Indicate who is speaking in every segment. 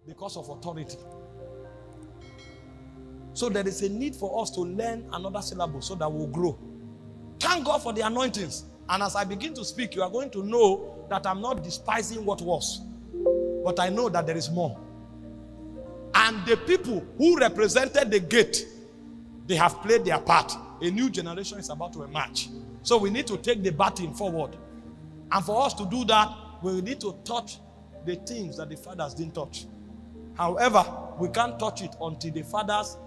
Speaker 1: because of authority. So there is a need for us to learn another syllable so that we'll grow. Thank God for the anointings. And as I begin to speak, you are going to know that I'm not despising what was. But I know that there is more. And the people who represented the gate, they have played their part. A new generation is about to emerge. So we need to take the baton forward. And for us to do that, we need to touch the things that the fathers didn't touch. However, we can't touch it until the fathers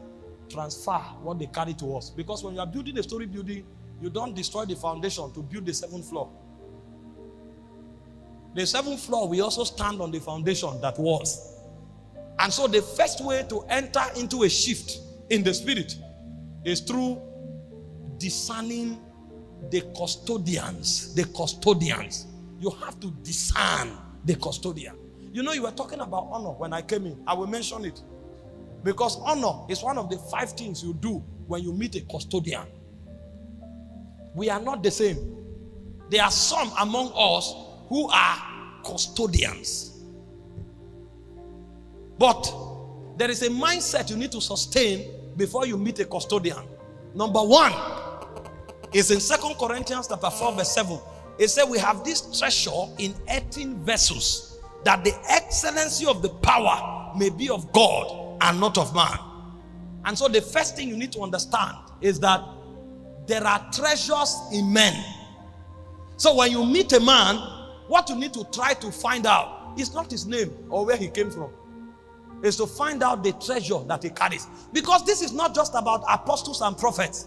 Speaker 1: transfer what they carry to us. Because when you are building a story building, you don't destroy the foundation to build the 7th floor. The 7th floor, we also stand on the foundation that was. And so the first way to enter into a shift in the spirit is through discerning the custodians. The custodians. You have to discern the custodian. You know, you were talking about honor when I came in. I will mention it. Because honor is one of the 5 things you do when you meet a custodian. We are not the same. There are some among us who are custodians. But there is a mindset you need to sustain before you meet a custodian. Number 1 is in 2 Corinthians chapter 4 verse 7. It said we have this treasure in earthen vessels, that the excellency of the power may be of God and not of man. And so the first thing you need to understand is that there are treasures in men. So when you meet a man, what you need to try to find out is not his name or where he came from. It's to find out the treasure that he carries. Because this is not just about apostles and prophets.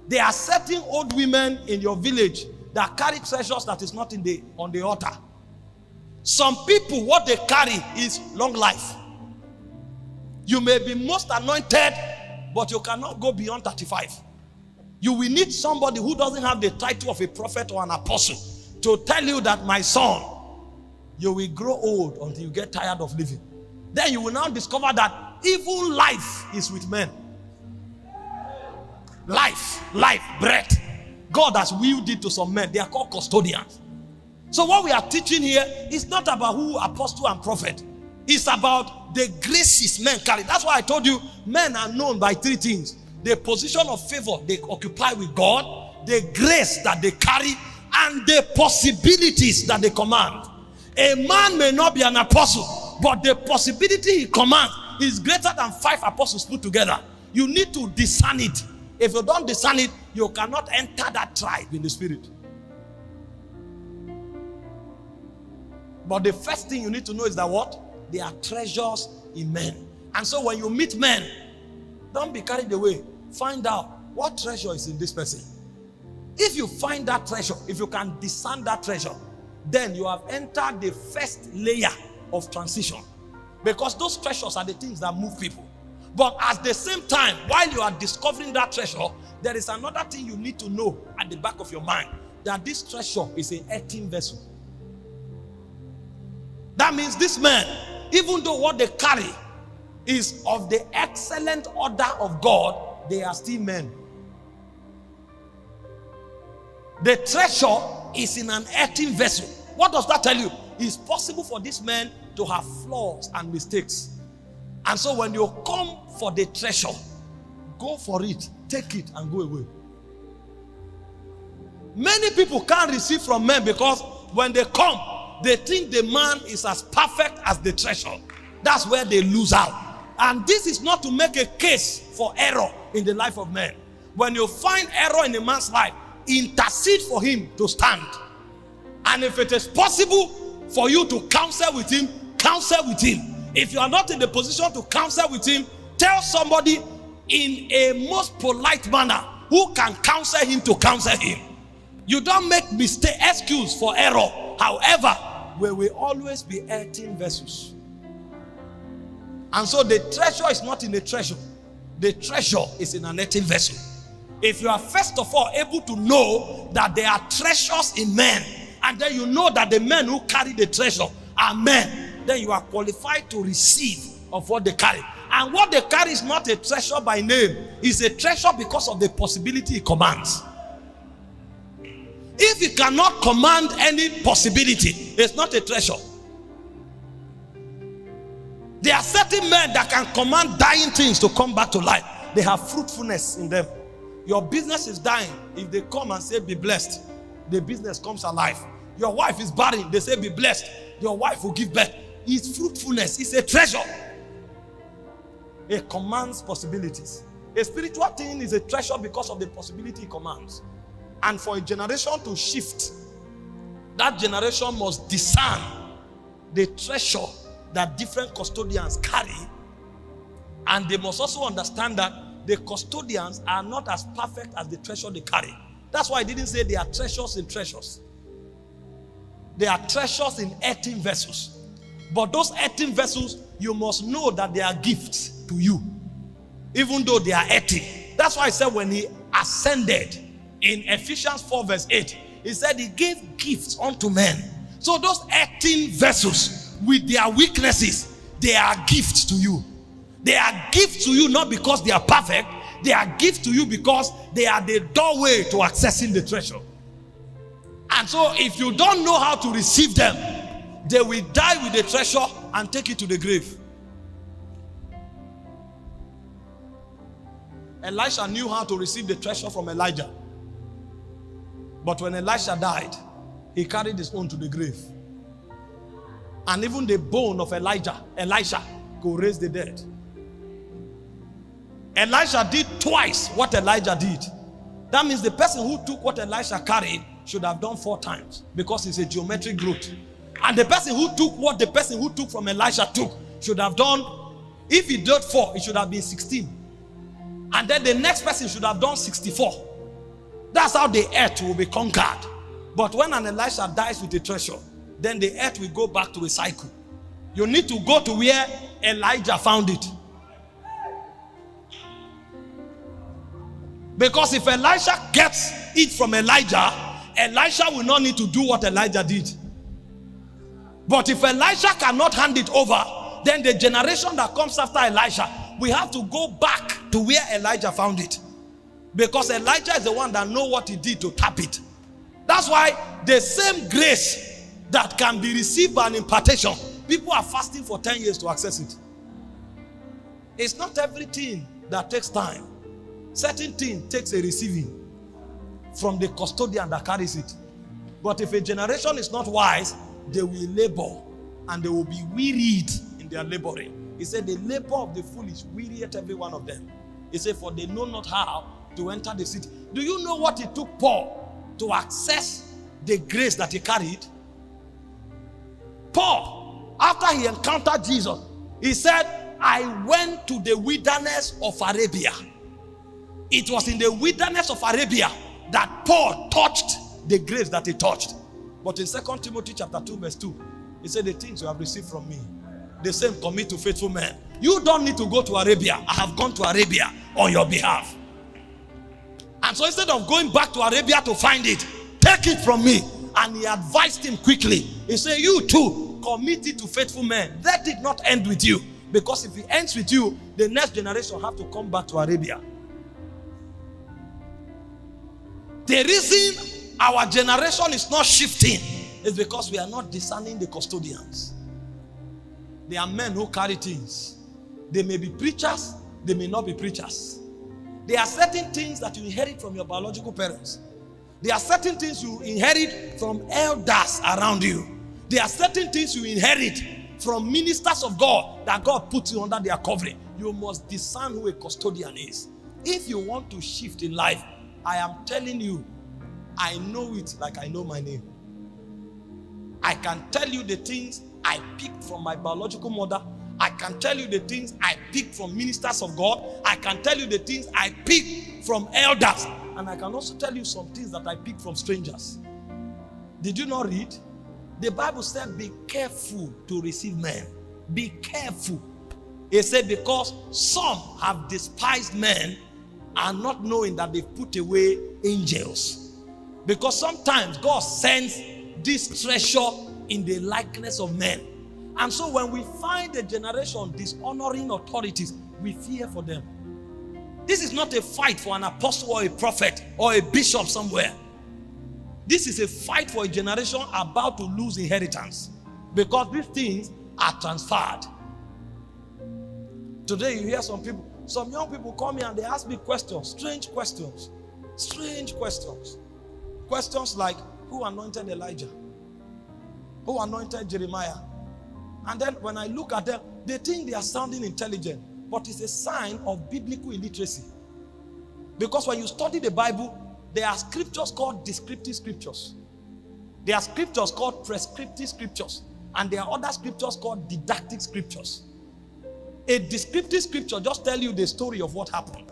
Speaker 1: There are certain old women in your village that carry treasures that is not on the altar. Some people, what they carry is long life. You may be most anointed, but you cannot go beyond 35. You will need somebody who doesn't have the title of a prophet or an apostle to tell you that, my son, you will grow old until you get tired of living. Then you will now discover that even life is with men. Life, breath. God has willed it to some men. They are called custodians. So what we are teaching here is not about who apostle and prophet. It's about the graces men carry. That's why I told you men are known by 3 things. The position of favor they occupy with God, the grace that they carry, and the possibilities that they command. A man may not be an apostle, but the possibility he commands is greater than 5 apostles put together. You need to discern it. If you don't discern it, you cannot enter that tribe in the spirit. But the first thing you need to know is that what? There are treasures in men. And so when you meet men, don't be carried away. Find out what treasure is in this person. If you find that treasure, if you can discern that treasure, then you have entered the first layer of transition. Because those treasures are the things that move people. But at the same time, while you are discovering that treasure, there is another thing you need to know at the back of your mind. That this treasure is an earthen vessel. That means this man, even though what they carry is of the excellent order of God, they are still men. The treasure is in an earthen vessel. What does that tell you? It's possible for this man to have flaws and mistakes. And so when you come for the treasure, go for it, take it and go away. Many people can't receive from men because when they come, they think the man is as perfect as the treasure. That's where they lose out. And this is not to make a case for error in the life of man. When you find error in a man's life, intercede for him to stand. And if it is possible for you to counsel with him, counsel with him. If you are not in the position to counsel with him, tell somebody in a most polite manner who can counsel him to counsel him. You don't make excuse for error. However, we will always be earthen vessels. And so the treasure is not in a treasure. The treasure is in an earthen vessel. If you are first of all able to know that there are treasures in men, and then you know that the men who carry the treasure are men, then you are qualified to receive of what they carry. And what they carry is not a treasure by name. It's a treasure because of the possibility it commands. If it cannot command any possibility, it's not a treasure. There are certain men that can command dying things to come back to life. They have fruitfulness in them. Your business is dying. If they come and say, be blessed, the business comes alive. Your wife is barren. They say, be blessed. Your wife will give birth. It's fruitfulness. It's a treasure. It commands possibilities. A spiritual thing is a treasure because of the possibility it commands. And for a generation to shift, that generation must discern the treasure that different custodians carry. And they must also understand that the custodians are not as perfect as the treasure they carry. That's why I didn't say they are treasures in treasures. They are treasures in earthen vessels. But those earthen vessels, you must know that they are gifts to you, even though they are earthen. That's why I said when he ascended in Ephesians 4 verse 8, he said he gave gifts unto men. So those earthen vessels with their weaknesses, they are gifts to you. They are gifts to you not because they are perfect. They are gifts to you because they are the doorway to accessing the treasure. And so if you don't know how to receive them, they will die with the treasure and take it to the grave. Elisha knew how to receive the treasure from Elijah. But when Elisha died, he carried his own to the grave. And even the bone of Elisha could raise the dead. Elisha did twice what Elijah did. That means the person who took what Elisha carried should have done 4 times, because it's a geometric growth. And the person who took what the person who took from Elisha took should have done, if he did 4, it should have been 16. And then the next person should have done 64. That's how the earth will be conquered. But when an Elisha dies with a treasure, then the earth will go back to a cycle. You need to go to where Elijah found it. Because if Elisha gets it from Elijah, Elisha will not need to do what Elijah did. But if Elisha cannot hand it over, then the generation that comes after Elisha, we have to go back to where Elijah found it. Because Elijah is the one that knows what he did to tap it. That's why the same grace that can be received by an impartation, people are fasting for 10 years to access it. It's not everything that takes time. Certain thing takes a receiving from the custodian that carries it. But if a generation is not wise, they will labor and they will be wearied in their laboring. He said the labor of the foolish wearieth every one of them. He said, for they know not how to enter the city. Do you know what it took Paul to access the grace that he carried? Paul, after he encountered Jesus, he said, I went to the wilderness of Arabia. It was in the wilderness of Arabia that Paul touched the grace that he touched. But in 2 Timothy chapter 2 verse 2, he said, the things you have received from me, the same commit to faithful men. You don't need to go to Arabia. I have gone to Arabia on your behalf. And so instead of going back to Arabia to find it, take it from me. And he advised him quickly. He said, you too, commit it to faithful men. Let it not end with you. Because if it ends with you, the next generation have to come back to Arabia. The reason our generation is not shifting is because we are not discerning the custodians. There are men who carry things. They may be preachers, they may not be preachers. There are certain things that you inherit from your biological parents. There are certain things you inherit from elders around you. There are certain things you inherit from ministers of God that God puts you under their covering. You must discern who a custodian is. If you want to shift in life, I am telling you, I know it like I know my name. I can tell you the things I picked from my biological mother. I can tell you the things I picked from ministers of God. I can tell you the things I picked from elders. And I can also tell you some things that I picked from strangers. Did you not read? The Bible said, be careful to receive men. Be careful. It said, because some have despised men and not knowing that they've put away angels. Because sometimes God sends this treasure in the likeness of men. And so when we find a generation dishonoring authorities, we fear for them. This is not a fight for an apostle or a prophet or a bishop somewhere. This is a fight for a generation about to lose inheritance. Because these things are transferred. Today you hear some people, some young people come here and they ask me questions, strange questions. Strange questions. Questions like, who anointed Elijah? Who anointed Jeremiah? And then when I look at them, they think they are sounding intelligent, but it's a sign of biblical illiteracy. Because when you study the Bible, there are scriptures called descriptive scriptures. There are scriptures called prescriptive scriptures. And there are other scriptures called didactic scriptures. A descriptive scripture just tells you the story of what happened.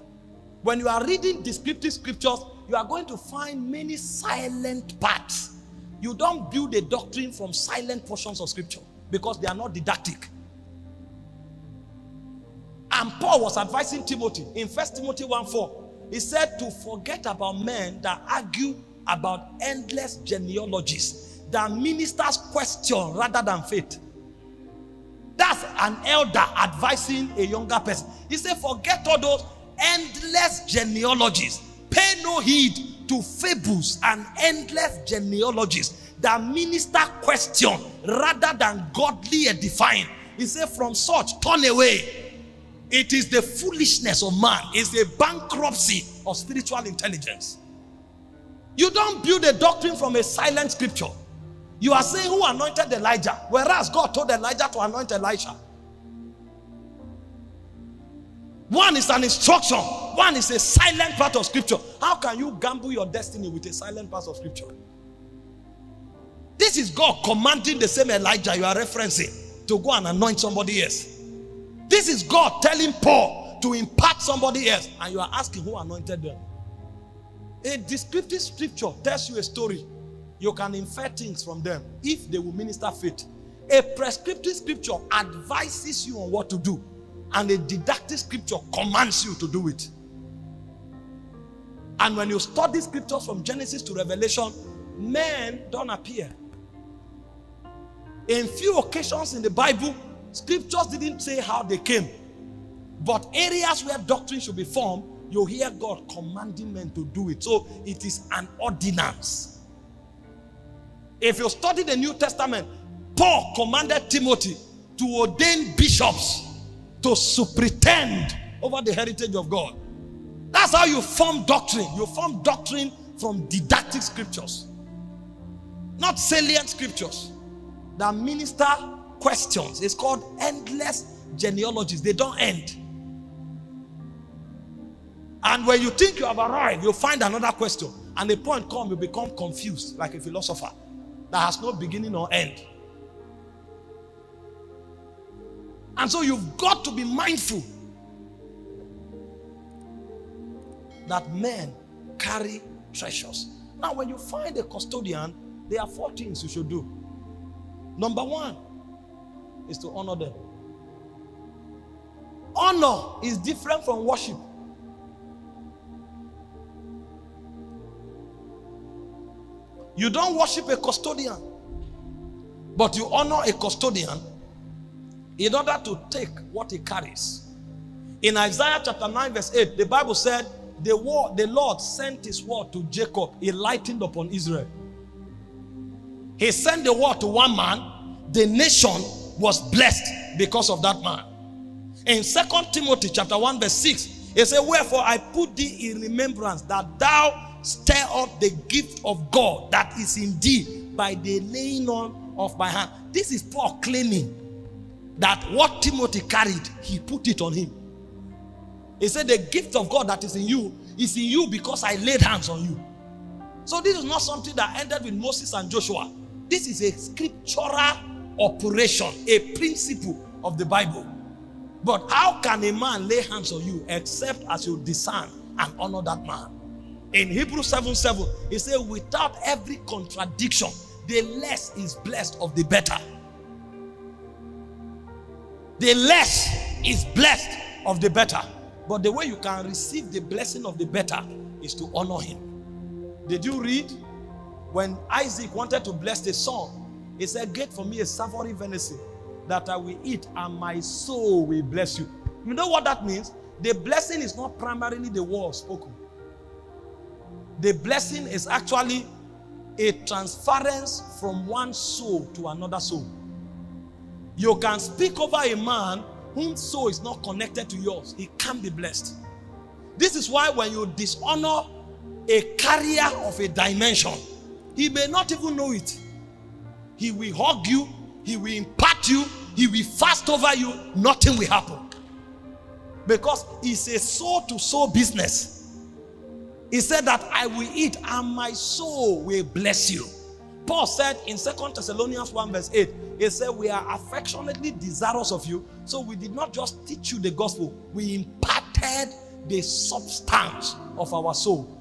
Speaker 1: When you are reading descriptive scriptures, you are going to find many silent parts. You don't build a doctrine from silent portions of scripture because they are not didactic. And Paul was advising Timothy in 1 Timothy 1:4. He said to forget about men that argue about endless genealogies, that ministers question rather than faith. That's an elder advising a younger person. He said forget all those endless genealogies. Pay no heed to fables and endless genealogies that minister question rather than godly edifying. He said from such turn away. It is the foolishness of man. It's the bankruptcy of spiritual intelligence. You don't build a doctrine from a silent scripture. You are saying who anointed Elijah, whereas God told Elijah to anoint Elisha. One is an instruction, one is a silent part of scripture. How can you gamble your destiny with a silent part of scripture? This is God commanding the same Elijah you are referencing to go and anoint somebody else. This is God telling Paul to impart somebody else, and you are asking who anointed them. A descriptive scripture tells you a story. You can infer things from them if they will minister faith. A prescriptive scripture advises you on what to do, and a didactic scripture commands you to do it. And when you study scriptures from Genesis to Revelation, men don't appear. In few occasions in the Bible, scriptures didn't say how they came. But areas where doctrine should be formed, you hear God commanding men to do it. So it is an ordinance. If you study the New Testament, Paul commanded Timothy to ordain bishops to superintend over the heritage of God. That's how you form doctrine. You form doctrine from didactic scriptures, not salient scriptures that minister questions. It's called endless genealogies. They don't end. And when you think you have arrived, you'll find another question. And the point comes, you become confused like a philosopher that has no beginning or end. And so you've got to be mindful that men carry treasures. Now, when you find a custodian, there are 4 things you should do. Number 1 is to honor them. Honor is different from worship. You don't worship a custodian, but you honor a custodian in order to take what he carries. In Isaiah chapter 9 verse 8, the Bible said, the Lord sent his word to Jacob, he lightened upon Israel. He sent the word to one man, the nation was blessed because of that man. In 2 Timothy chapter 1 verse 6, he said, wherefore I put thee in remembrance that thou stir up the gift of God that is in thee by the laying on of my hand. This is Paul claiming that what Timothy carried, he put it on him. He said the gift of God that is in you because I laid hands on you. So this is not something that ended with Moses and Joshua. This is a scriptural operation, a principle of the Bible. But how can a man lay hands on you except as you discern and honor that man? In Hebrews 7:7, he said, without every contradiction, the less is blessed of the better. The less is blessed of the better. But the way you can receive the blessing of the better is to honor him. Did you read? When Isaac wanted to bless the son, he said, get for me a savory venison that I will eat and my soul will bless you. You know what that means? The blessing is not primarily the word spoken. The blessing is actually a transference from one soul to another soul. You can speak over a man whose soul is not connected to yours, he can't be blessed. This is why when you dishonor a carrier of a dimension, he may not even know it. He will hug you, he will impart you, he will fast over you, nothing will happen. Because it's a soul-to-soul business. He said that I will eat and my soul will bless you. Paul said in 2 Thessalonians 1 verse 8, he said we are affectionately desirous of you. So we did not just teach you the gospel, we imparted the substance of our soul.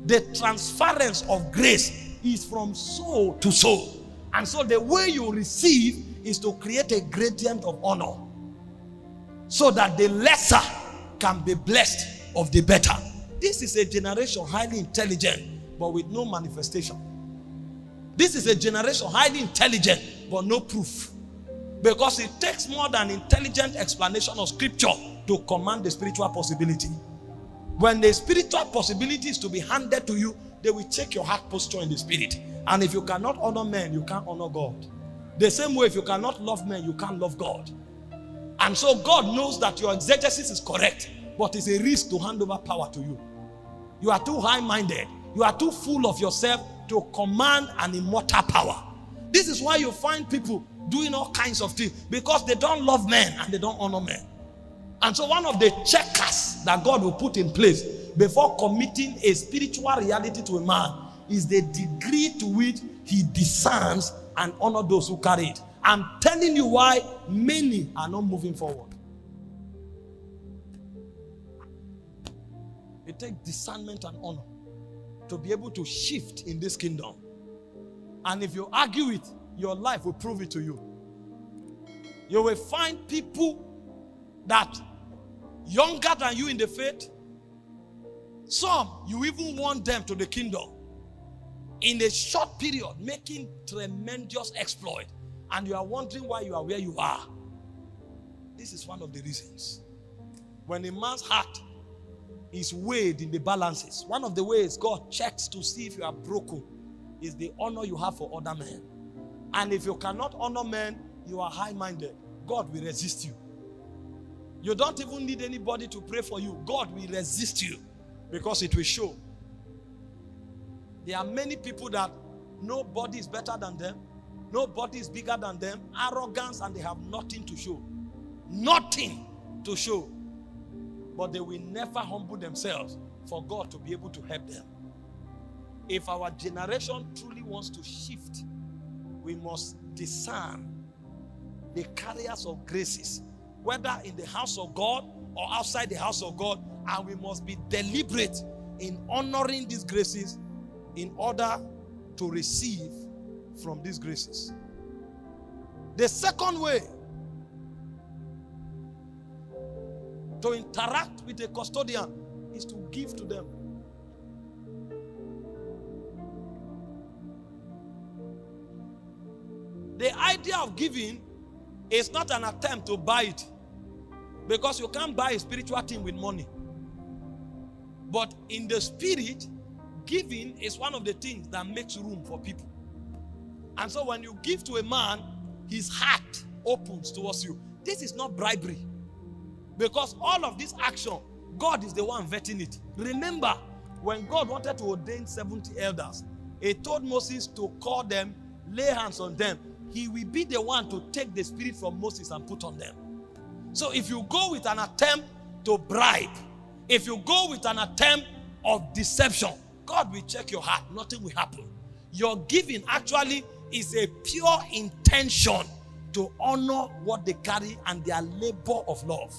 Speaker 1: The transference of grace is from soul to soul. And so the way you receive is to create a gradient of honor, so that the lesser can be blessed of the better. This is a generation highly intelligent, but with no manifestation. This is a generation highly intelligent, but no proof. Because it takes more than intelligent explanation of scripture to command the spiritual possibility. When the spiritual possibility is to be handed to you, they will check your heart posture in the spirit. And if you cannot honor men, you can't honor God. The same way, if you cannot love men, you can't love God. And so God knows that your exegesis is correct, but it's a risk to hand over power to you. You are too high-minded. You are too full of yourself to command an immortal power. This is why you find people doing all kinds of things, because they don't love men and they don't honor men. And so one of the checkers that God will put in place before committing a spiritual reality to a man is the degree to which he discerns and honors those who carry it. I'm telling you why many are not moving forward. It takes discernment and honor to be able to shift in this kingdom. And if you argue it, your life will prove it to you. You will find people that younger than you in the faith, some you even want them to the kingdom in a short period, making tremendous exploit, and you are wondering why you are where you are. This is one of the reasons. When a man's heart is weighed in the balances, one of the ways God checks to see if you are broken is the honor you have for other men. And if you cannot honor men, you are high-minded. God will resist you. You don't even need anybody to pray for you. God will resist you because it will show. There are many people that nobody is better than them, nobody is bigger than them, arrogance, and they have nothing to show. Nothing to show. But they will never humble themselves for God to be able to help them. If our generation truly wants to shift, we must discern the carriers of graces, whether in the house of God or outside the house of God, and we must be deliberate in honoring these graces in order to receive from these graces. The second way to interact with a custodian is to give to them. The idea of giving is not an attempt to buy it, because you can't buy a spiritual thing with money. But in the spirit, giving is one of the things that makes room for people. And so when you give to a man, his heart opens towards you. This is not bribery, because all of this action, God is the one vetting it. Remember, when God wanted to ordain 70 elders, he told Moses to call them, lay hands on them. He will be the one to take the spirit from Moses and put on them. So if you go with an attempt to bribe, if you go with an attempt of deception, God will check your heart. Nothing will happen. Your giving actually is a pure intention to honor what they carry and their labor of love.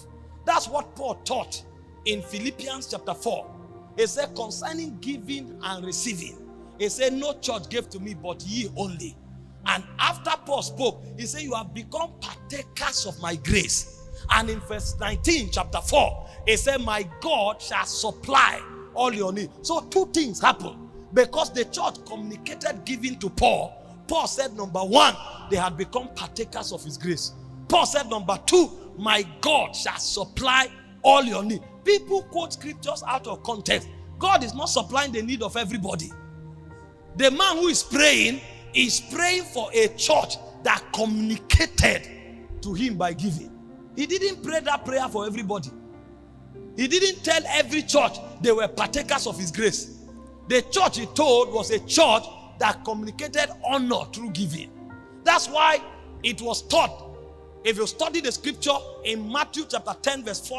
Speaker 1: That's what Paul taught in Philippians chapter 4. He said concerning giving and receiving, he said no church gave to me but ye only. And after Paul spoke, he said you have become partakers of my grace. And in verse 19 chapter 4, he said my God shall supply all your needs. So two things happen. Because the church communicated giving to Paul, Paul said number one, they had become partakers of his grace. Paul said number two, my God shall supply all your needs. People quote scriptures out of context. God is not supplying the need of everybody. The man who is praying for a church that communicated to him by giving. He didn't pray that prayer for everybody. He didn't tell every church they were partakers of his grace. The church he told was a church that communicated honor through giving. That's why it was taught. If you study the scripture in Matthew chapter 10 verse 4,